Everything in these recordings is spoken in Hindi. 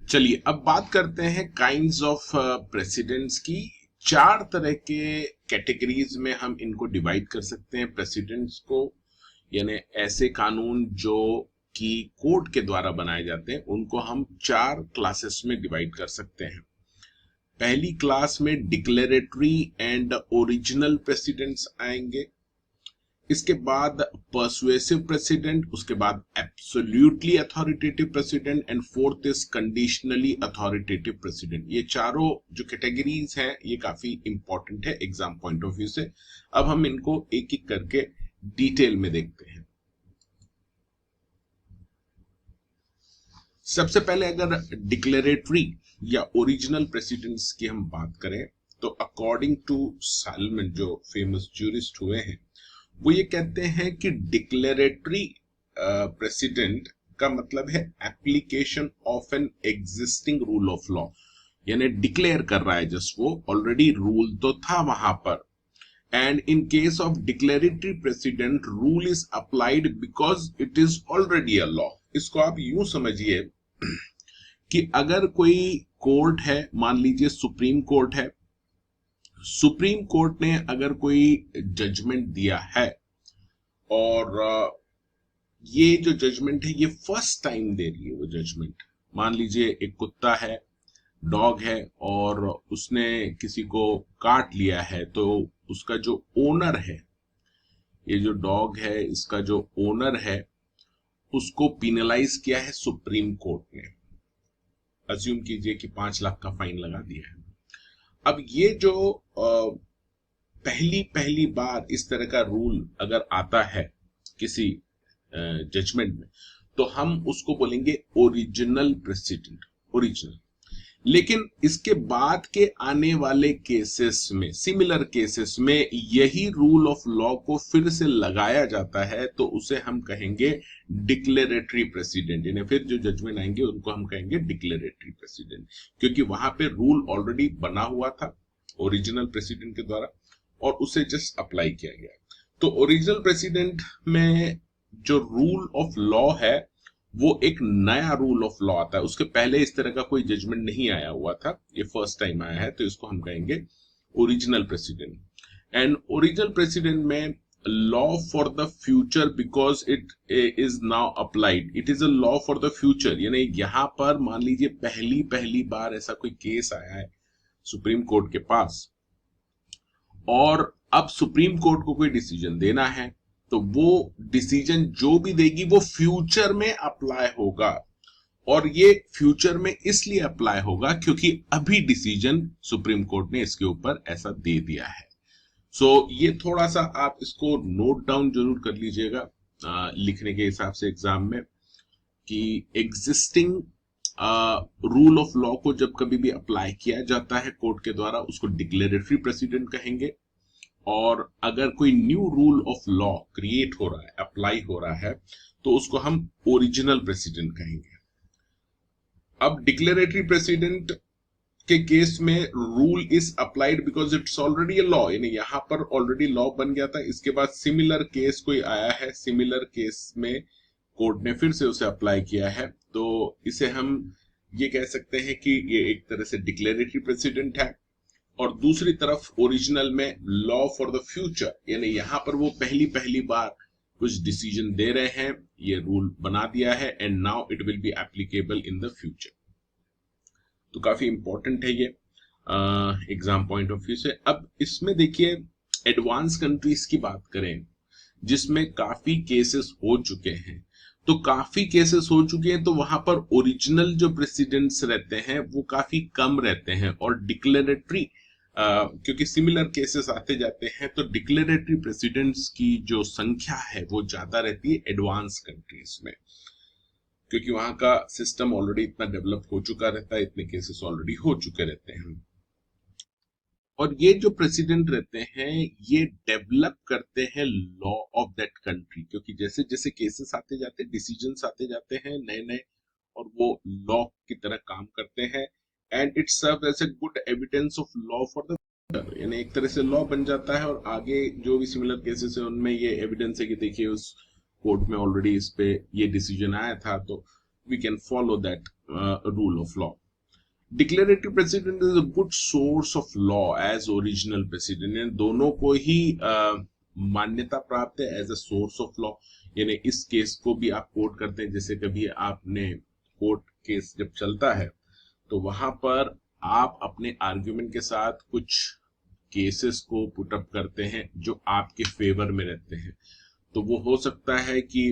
चलिए अब बात करते हैं काइंड्स ऑफ प्रेसिडेंट्स की। चार तरह के कैटेगरीज में हम इनको डिवाइड कर सकते हैं प्रेसिडेंट्स को, यानी ऐसे कानून जो कि कोर्ट के द्वारा बनाए जाते हैं उनको हम चार क्लासेस में डिवाइड कर सकते हैं। पहली क्लास में डिक्लेरेटरी एंड ओरिजिनल प्रेसिडेंट्स आएंगे, इसके बाद पर्सुएसिव प्रेसिडेंट, उसके बाद absolutely authoritative president and fourth is conditionally authoritative president. ये चारों जो कैटेगरीज हैं ये काफी इंपॉर्टेंट है एग्जाम पॉइंट ऑफ व्यू से। अब हम इनको एक एक करके डिटेल में देखते हैं। सबसे पहले अगर डिक्लेरेटरी या ओरिजिनल प्रेसिडेंट्स की हम बात करें तो अकॉर्डिंग टू साल्मन, जो फेमस ज्यूरिस्ट हुए हैं, वो ये कहते हैं कि डिक्लेरेटरी प्रेसिडेंट का मतलब है application of an existing rule of law, यानी डिक्लेयर कर रहा है जस्ट वो ऑलरेडी रूल तो था वहां पर। And in case of declaratory president rule is applied because it is already a law. इसको आप यूं समझिए कि अगर कोई कोर्ट है, मान लीजिए सुप्रीम कोर्ट है, सुप्रीम कोर्ट ने अगर कोई जजमेंट दिया है और ये जो जजमेंट है ये फर्स्ट टाइम दे रही है वो जजमेंट। मान लीजिए एक कुत्ता है, डॉग है, और उसने किसी को काट लिया है, तो उसका जो ओनर है, ये जो डॉग है इसका जो ओनर है, उसको पिनलाइज किया है सुप्रीम कोर्ट ने। अज्यूम कीजिए कि 5 लाख का फाइन लगा दिया है। अब ये जो पहली बार इस तरह का रूल अगर आता है किसी जजमेंट में, तो हम उसको बोलेंगे ओरिजिनल प्रेसिडेंट, ओरिजिनल। लेकिन इसके बाद के आने वाले केसेस में, सिमिलर केसेस में यही रूल ऑफ लॉ को फिर से लगाया जाता है तो उसे हम कहेंगे डिक्लेरेटरी प्रेसिडेंट। यानी फिर जो जजमेंट आएंगे उनको हम कहेंगे डिक्लेरेटरी प्रेसिडेंट, क्योंकि वहां पे रूल ऑलरेडी बना हुआ था ओरिजिनल प्रेसिडेंट के द्वारा और उसे जस्ट अप्लाई किया गया। तो ओरिजिनल प्रेसिडेंट में जो रूल ऑफ लॉ है वो एक नया रूल ऑफ लॉ आता है, उसके पहले इस तरह का कोई जजमेंट नहीं आया हुआ था, ये फर्स्ट टाइम आया है, तो इसको हम कहेंगे original precedent. And original precedent में law for the future because it is now applied, it is a law for the future. यानी यहां पर मान लीजिए पहली बार ऐसा कोई केस आया है सुप्रीम कोर्ट के पास और अब सुप्रीम कोर्ट को कोई डिसीजन देना है, तो वो डिसीजन जो भी देगी वो फ्यूचर में अप्लाई होगा। और ये फ्यूचर में इसलिए अप्लाई होगा क्योंकि अभी डिसीजन सुप्रीम कोर्ट ने इसके ऊपर ऐसा दे दिया है। सो ये थोड़ा सा आप इसको नोट डाउन जरूर कर लीजिएगा लिखने के हिसाब से एग्जाम में, कि एग्जिस्टिंग रूल ऑफ लॉ को जब कभी भी अप्लाई किया जाता है कोर्ट के द्वारा उसको डिक्लेरेटरी प्रेसिडेंट कहेंगे, और अगर कोई new rule of law create हो रहा है, अप्लाई हो रहा है, तो उसको हम ओरिजिनल प्रेसिडेंट कहेंगे। अब डिक्लेरेटरी प्रेसिडेंट के केस में rule is applied because it's already a law, यानी यहां पर ऑलरेडी लॉ बन गया था। इसके बाद सिमिलर केस कोई आया है, सिमिलर केस में कोर्ट ने फिर से उसे अप्लाई किया है, तो इसे हम ये कह सकते हैं कि ये एक तरह से डिक्लेरेटरी प्रेसिडेंट है। और दूसरी तरफ ओरिजिनल में लॉ फॉर द फ्यूचर, यानी यहां पर वो पहली बार कुछ डिसीजन दे रहे हैं, ये रूल बना दिया है and now it will be applicable in the future. तो काफी इंपॉर्टेंट है ये एग्जाम पॉइंट ऑफ व्यू से। अब इसमें देखिए एडवांस कंट्रीज की बात करें जिसमें काफी केसेस हो चुके हैं, तो काफी केसेस हो चुके हैं तो वहां पर ओरिजिनल जो प्रेसिडेंट्स रहते हैं वो काफी कम रहते हैं, और डिक्लेरेटरी क्योंकि सिमिलर केसेस आते जाते हैं तो डिक्लेरेटरी प्रेसिडेंट्स की जो संख्या है वो ज्यादा रहती है एडवांस कंट्रीज में, क्योंकि वहां का सिस्टम ऑलरेडी इतना डेवलप हो चुका रहता है, इतने केसेस ऑलरेडी हो चुके रहते हैं। और ये जो प्रेसिडेंट रहते हैं ये डेवलप करते हैं लॉ ऑफ दैट कंट्री, क्योंकि जैसे जैसे केसेस आते जाते हैं, डिसीजंस आते जाते हैं नए नए, और वो लॉ की तरह काम करते हैं। And it serve as a good evidence of law for the, यानी एक तरह से लॉ बन जाता है और आगे जो भी सिमिलर केसेस है उनमें ये एविडेंस है कि देखिए उस कोर्ट में ऑलरेडी इस पे ये डिसीजन आया था, तो we can follow that rule of law. Declarative precedent is a good source of law as original precedent. इन दोनों को ही मान्यता प्राप्त है as a source of law, यानी इस केस को भी आप कोर्ट करते हैं। जैसे कभी आपने कोर्ट केस जब चलता है तो वहां पर आप अपने आर्ग्यूमेंट के साथ कुछ केसेस को पुट अप करते हैं जो आपके फेवर में रहते हैं। तो वो हो सकता है कि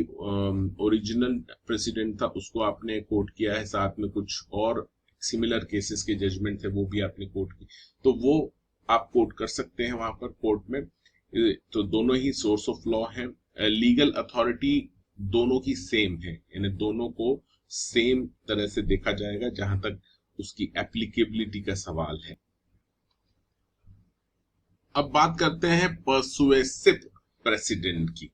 ओरिजिनल प्रेसिडेंट था उसको आपने कोर्ट किया है, साथ में कुछ और सिमिलर केसेस के जजमेंट थे वो भी आपने कोर्ट की, तो वो आप कोर्ट कर सकते हैं वहां पर कोर्ट में। तो दोनों ही सोर्स ऑफ लॉ हैं। लीगल अथॉरिटी दोनों की सेम है, यानी दोनों को सेम तरह से देखा जाएगा जहां तक उसकी एप्लीकेबिलिटी का सवाल है। अब बात करते हैं पर्सुएसिव प्रेसिडेंट की।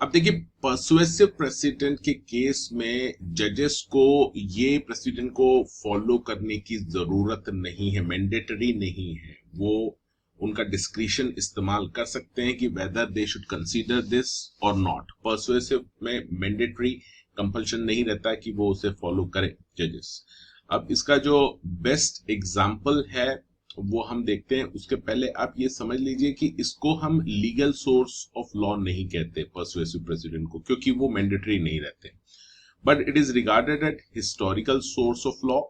अब देखिए, पर्सुएसिव प्रेसिडेंट के केस में जजेस को ये प्रेसिडेंट को फॉलो करने की जरूरत नहीं है, मैंडेटरी नहीं है। वो उनका डिस्क्रिशन इस्तेमाल कर सकते हैं कि whether they should consider this और नॉट। पर्सुएसिव में मैंडेटरी कंपल्शन नहीं रहता कि वो उसे फॉलो करे जजेस। अब इसका जो बेस्ट एग्जाम्पल है वो हम देखते हैं। उसके पहले आप ये समझ लीजिए कि इसको हम लीगल सोर्स ऑफ लॉ नहीं कहते पर्सुएसिव प्रेसिडेंट को, क्योंकि वो मैंडेटरी नहीं रहते, but it is regarded at historical source of law,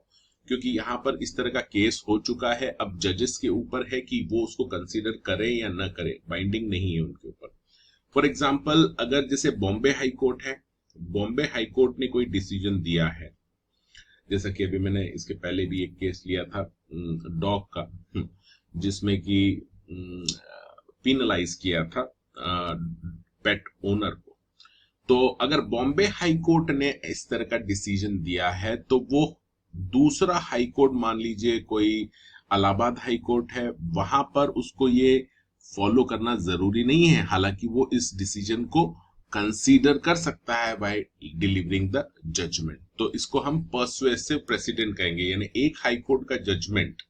क्योंकि यहाँ पर इस तरह का केस हो चुका है। अब जजेस के ऊपर है कि वो उसको कंसीडर करें या ना करें, बाइंडिंग नहीं है उनके ऊपर। फॉर एग्जाम्पल, अगर जैसे बॉम्बे हाई कोर्ट है, बॉम्बे हाई कोर्ट ने कोई डिसीजन दिया है, जैसा कि अभी मैंने इसके पहले भी एक केस लिया था डॉग का, जिसमें कि पिनलाइज किया था पेट ओनर को। तो अगर बॉम्बे हाई कोर्ट ने इस तरह का डिसीजन दिया है तो वो दूसरा हाई कोर्ट, मान लीजिए कोई इलाहाबाद हाई कोर्ट है, वहां पर उसको ये फॉलो करना जरूरी नहीं है, हालांकि वो इस डिसीजन को कंसीडर कर सकता है बाय डिलीवरिंग द जजमेंट। तो इसको हम पर्सुएसिव प्रेसिडेंट कहेंगे, यानी एक हाई कोर्ट का जजमेंट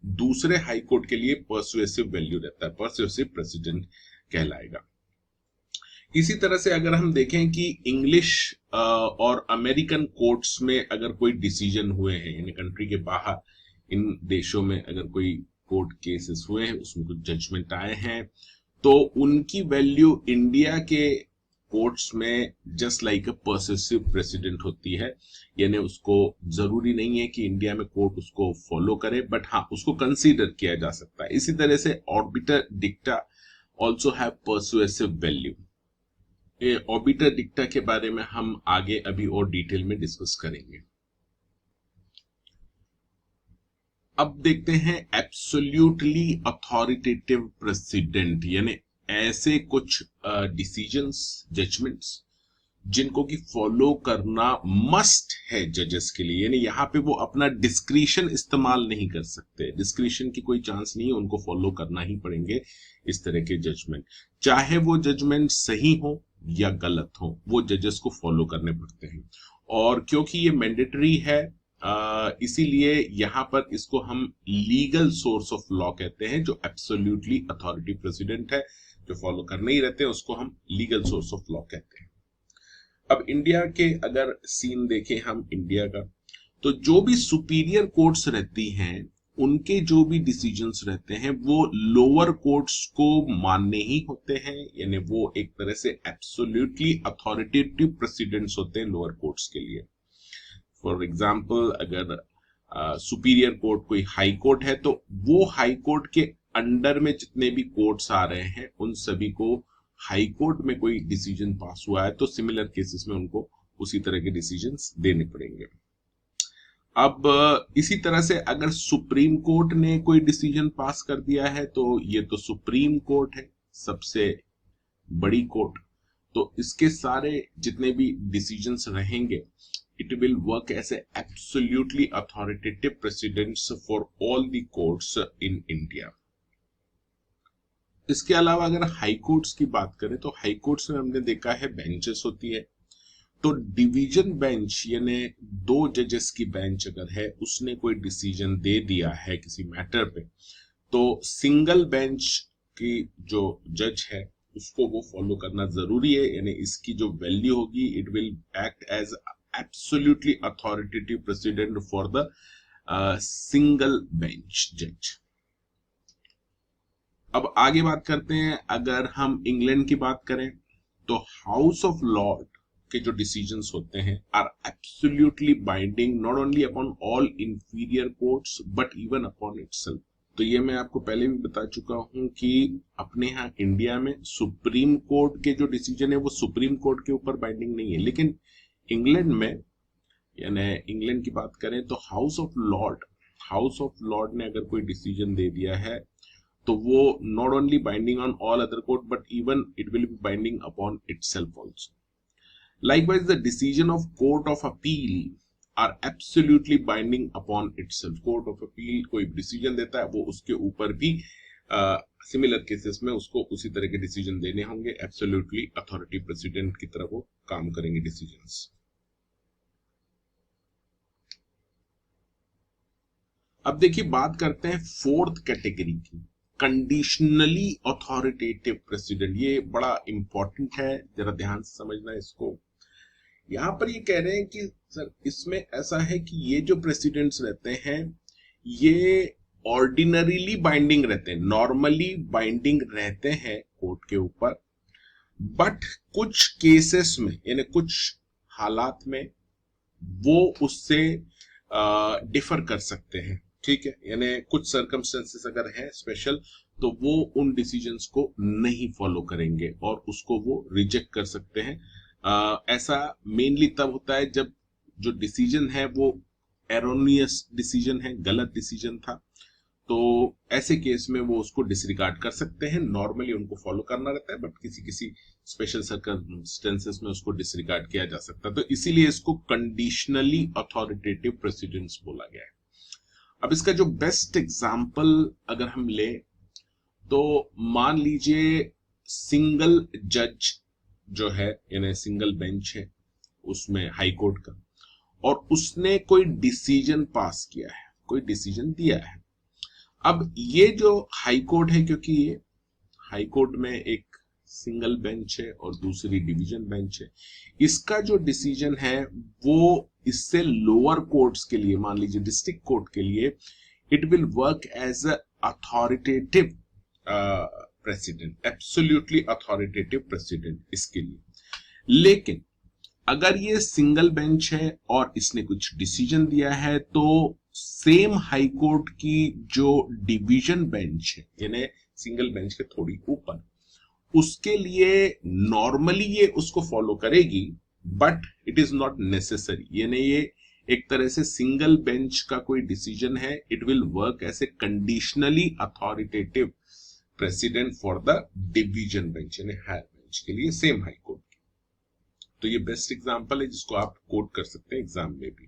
दूसरे हाई कोर्ट के लिए पर्सुएसिव वैल्यू रहता है, पर्सुएसिव प्रेसिडेंट कहलाएगा। इसी तरह से अगर हम देखें कि इंग्लिश और अमेरिकन कोर्ट्स में अगर कोई डिसीजन हुए हैं, यानी कंट्री के बाहर इन देशों में अगर कोई कोर्ट केसेस हुए हैं, उसमें कुछ जजमेंट आए हैं, तो उनकी वैल्यू इंडिया के कोर्ट्स में जस्ट लाइक अ पर्सुएसिव प्रेसिडेंट होती है। यानी उसको जरूरी नहीं है कि इंडिया में कोर्ट उसको फॉलो करे, बट हाँ, उसको कंसीडर किया जा सकता है। इसी तरह से obiter dicta also have persuasive value. Obiter dicta के बारे में हम आगे अभी और डिटेल में डिस्कस करेंगे। अब देखते हैं एब्सोल्युटली अथॉरिटेटिव प्रेसिडेंट, यानी ऐसे कुछ डिसीजंस, जजमेंट्स जिनको कि फॉलो करना मस्ट है जजेस के लिए, यानी यहाँ पे वो अपना डिस्क्रिशन इस्तेमाल नहीं कर सकते, डिस्क्रिशन की कोई चांस नहीं है, उनको फॉलो करना ही पड़ेंगे इस तरह के जजमेंट। चाहे वो जजमेंट सही हो या गलत हो, वो जजेस को फॉलो करने पड़ते हैं। और क्योंकि ये मैंडेटरी है, इसीलिए यहाँ पर इसको हम लीगल सोर्स ऑफ लॉ कहते हैं। जो एब्सोल्युटली अथॉरिटी प्रेसिडेंट है, जो फॉलो करने ही रहते हैं, उसको हम लीगल सोर्स ऑफ लॉ कहते हैं। अब इंडिया के अगर सीन देखें हम इंडिया का, तो जो भी सुपीरियर कोर्ट्स रहती हैं, उनके जो भी डिसीजंस रहते हैं वो लोअर कोर्ट्स को मानने ही होते हैं, यानी वो एक तरह से एब्सोल्युटली अथॉरिटेटिव प्रेसिडेंट्स होते हैं लोअर कोर्ट्स के लिए। फॉर एग्जाम्पल, अगर सुपीरियर कोर्ट कोई हाई कोर्ट है, तो वो हाई कोर्ट के अंडर में जितने भी कोर्ट्स आ रहे हैं, उन सभी को हाई कोर्ट में कोई डिसीजन पास हुआ है तो सिमिलर केसेस में उनको उसी तरह के डिसीजंस देने पड़ेंगे। अब इसी तरह से अगर सुप्रीम कोर्ट ने कोई डिसीजन पास कर दिया है, तो ये तो सुप्रीम कोर्ट है, सबसे बड़ी कोर्ट, तो इसके सारे जितने भी डिसीजंस रहेंगे, it will work as a absolutely authoritative precedents for all the courts in India. इसके अलावा अगर हाई कोर्ट्स की बात करें, तो हाई कोर्ट्स में हमने देखा है बेंचेस होती है। तो डिवीजन बेंच, यानी 2 जजेस की बेंच अगर है, उसने कोई डिसीजन दे दिया है किसी मैटर पे, तो सिंगल बेंच की जो जज है उसको वो फॉलो करना जरूरी है, यानी इसकी जो वैल्यू होगी, it will act as absolutely authoritative precedent for the single bench judge. अब आगे बात करते हैं, अगर हम इंग्लैंड की बात करें तो हाउस ऑफ लॉर्ड के जो डिसीजंस होते हैं are absolutely binding not only upon all inferior courts but even upon itself. तो ये मैं आपको पहले भी बता चुका हूं कि अपने यहाँ इंडिया में सुप्रीम कोर्ट के जो डिसीजन है वो सुप्रीम कोर्ट के ऊपर बाइंडिंग नहीं है, लेकिन इंग्लैंड में, यानी इंग्लैंड की बात करें तो हाउस ऑफ लॉर्ड ने अगर कोई डिसीजन दे दिया है तो वो not only binding on all other court but even it will be binding upon itself also. Likewise, the decision of Court of Appeal are absolutely binding upon itself. Court of Appeal कोई डिसीजन देता है वो उसके ऊपर भी सिमिलर केसेस में उसको उसी तरह के डिसीजन देने होंगे, एब्सोल्युटली अथॉरिटी प्रेसिडेंट की तरह वो काम करेंगे डिसीजंस। अब देखिए बात करते हैं फोर्थ कैटेगरी की, कंडीशनली अथॉरिटेटिव प्रेसिडेंट। ये बड़ा इंपॉर्टेंट है, जरा ध्यान से समझना इसको। यहां पर ये कह रहे हैं कि सर इसमें ऐसा है कि ये जो प्रेसिडेंट्स रहते हैं ये ऑर्डिनरीली बाइंडिंग रहते हैं, नॉर्मली बाइंडिंग रहते हैं कोर्ट के ऊपर, बट कुछ केसेस में यानी कुछ हालात में वो उससे डिफर कर सकते हैं, ठीक है। यानी कुछ सर्कमस्टेंसेस अगर है स्पेशल तो वो उन डिसीजंस को नहीं फॉलो करेंगे और उसको वो रिजेक्ट कर सकते हैं। ऐसा मेनली तब होता है जब जो डिसीजन है वो एरोनियस डिसीजन है, गलत डिसीजन था, तो ऐसे केस में वो उसको डिसरिगार्ड कर सकते हैं। नॉर्मली उनको फॉलो करना रहता है बट किसी किसी स्पेशल सर्कमस्टेंसेस में उसको डिसरिगार्ड किया जा सकता है, तो इसीलिए इसको कंडीशनली अथॉरिटेटिव प्रेसिडेंट्स बोला गया है। अब इसका जो बेस्ट एग्जांपल अगर हम ले तो मान लीजिए सिंगल जज जो है यानी सिंगल बेंच है उसमें हाई कोर्ट का, और उसने कोई डिसीजन पास किया है, कोई डिसीजन दिया है। अब ये जो हाई कोर्ट है, क्योंकि ये हाई कोर्ट में एक सिंगल बेंच है और दूसरी डिवीजन बेंच है, इसका जो डिसीजन है वो इससे लोअर कोर्ट्स के लिए, मान लीजिए डिस्ट्रिक्ट कोर्ट के लिए, it will work as a authoritative precedent, absolutely authoritative precedent इसके लिए। लेकिन अगर ये सिंगल बेंच है और इसने कुछ डिसीजन दिया है तो सेम हाई कोर्ट की जो डिवीजन बेंच है यानी सिंगल बेंच के थोड़ी ऊपर, उसके लिए नॉर्मली ये उसको फॉलो करेगी but it is not necessary. यानी ये एक तरह से सिंगल बेंच का कोई डिसीजन है, it will work as a conditionally authoritative precedent for the division bench यानी हायर बेंच के लिए सेम हाई कोर्ट की। तो ये बेस्ट एग्जांपल है जिसको आप कोट कर सकते हैं एग्जाम में भी।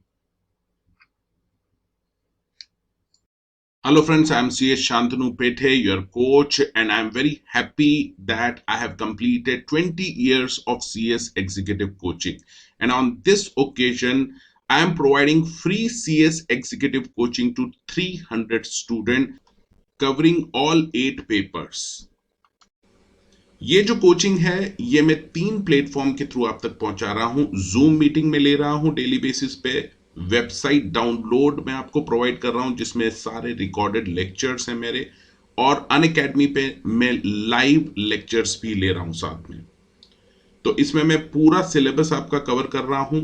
Hello friends, I am CS Shantanu Pethe, your coach, and I am very happy that I have completed 20 years of CS executive coaching. And on this occasion, I am providing free CS executive coaching to 300 students covering all 8 papers. ये जो कोचिंग है ये मैं 3 प्लेटफॉर्म के थ्रू आप तक पहुंचा रहा हूं। जूम मीटिंग में ले रहा हूं डेली बेसिस पे, वेबसाइट डाउनलोड मैं आपको प्रोवाइड कर रहा हूं जिसमें सारे रिकॉर्डेड लेक्चर्स हैं मेरे, और अनअकैडमी पे मैं लाइव लेक्चर्स भी ले रहा हूं साथ में। तो इसमें मैं पूरा सिलेबस आपका कवर कर रहा हूं,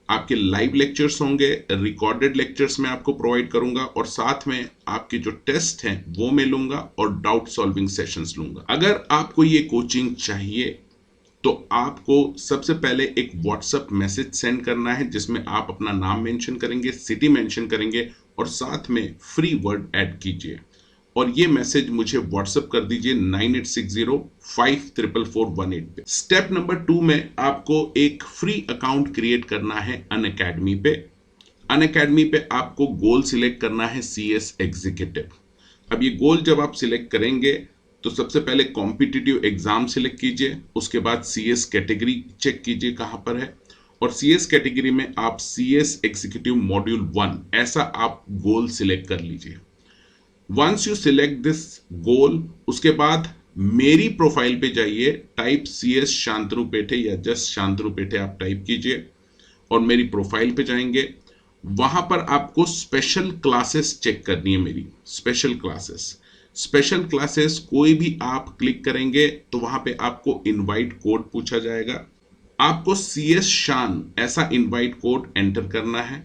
आपके लाइव लेक्चर्स होंगे, रिकॉर्डेड लेक्चर्स मैं आपको प्रोवाइड करूंगा, और साथ में आपके जो टेस्ट हैं वो मैं लूंगा और डाउट सॉल्विंग सेशंस लूंगा। अगर आपको ये कोचिंग चाहिए तो आपको सबसे पहले एक व्हाट्सएप मैसेज सेंड करना है जिसमें आप अपना नाम मेंशन करेंगे, सिटी मेंशन करेंगे और साथ में फ्री वर्ड ऐड कीजिए, और ये मैसेज मुझे व्हाट्सएप कर दीजिए 9860544418 पे। स्टेप नंबर 2 में आपको एक फ्री अकाउंट क्रिएट करना है अनअकैडमी पे। अनअकैडमी पे आपको गोल सिलेक्ट करना है CS एग्जीक्यूटिव। अब ये गोल जब आप सिलेक्ट करेंगे तो सबसे पहले कॉम्पिटिटिव एग्जाम सिलेक्ट कीजिए, उसके बाद CS कैटेगरी चेक कीजिए कहां पर है, और CS कैटेगरी में आप CS एग्जीक्यूटिव मॉड्यूल 1 ऐसा आप गोल सिलेक्ट कर लीजिए। Once you select this goal, उसके बाद मेरी प्रोफाइल पे जाइए, टाइप CS शांतनु पेठे या जस्ट शांतनु पेठे आप टाइप कीजिए, और मेरी प्रोफाइल पे जाएंगे, वहां पर आपको स्पेशल क्लासेस चेक करनी है। मेरी स्पेशल क्लासेस कोई भी आप क्लिक करेंगे तो वहां पे आपको इनवाइट कोड पूछा जाएगा। आपको CS शान ऐसा इनवाइट कोड एंटर करना है,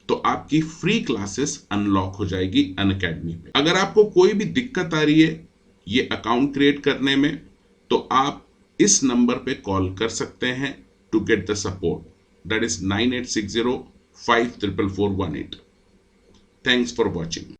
तो आपकी फ्री क्लासेस अनलॉक हो जाएगी अनअकैडमी में। अगर आपको कोई भी दिक्कत आ रही है ये अकाउंट क्रिएट करने में, तो आप इस नंबर पे कॉल कर सकते हैं to get the support, that is 9860 54418। Thanks for watching.